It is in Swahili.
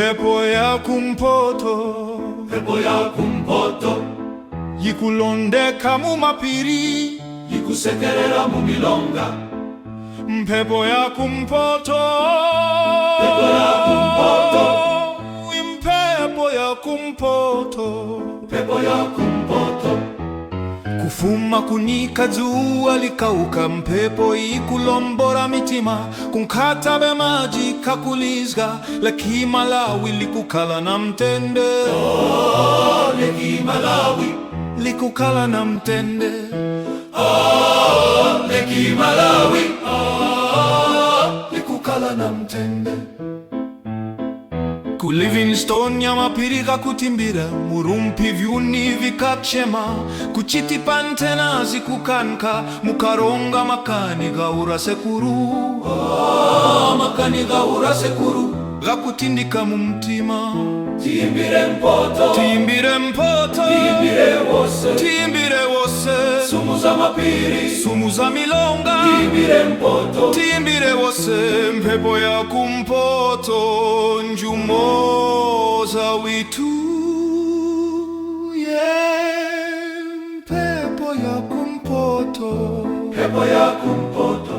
Mpepo ya kumpoto, Mpepo ya kumpoto, yikulondeka mu mapiri, yikusekerera mu milonga. Mpepo ya kumpoto, Mpepo ya kumpoto, Mpepo ya kumpoto, Mpepo ya kumpoto, kufuma kunika jua likauka, mpepo ikulombora mitima, kunkatabe maji kakulizga, leki Malawi likukala na mtende. Leki Malawi likukala na mtende. Leki Malawi likukala na mtende. Ku Livingstone ya mapiri kakutimbira, murumpi vyuni vikachema, kuchiti pantena zikukanka, mukaronga makani gaura sekuru. Makani gaura sekuru, gakutindika mumtima. Timbire mpoto, timbire mpoto, timbire wose, timbire wose, sumu za mapiri, sumu za milonga. timbire mpoto, timbire wose, mpepo ya kumpoto, njumo za witu. Mpepo ya kumpoto, mpepo ya kumpoto.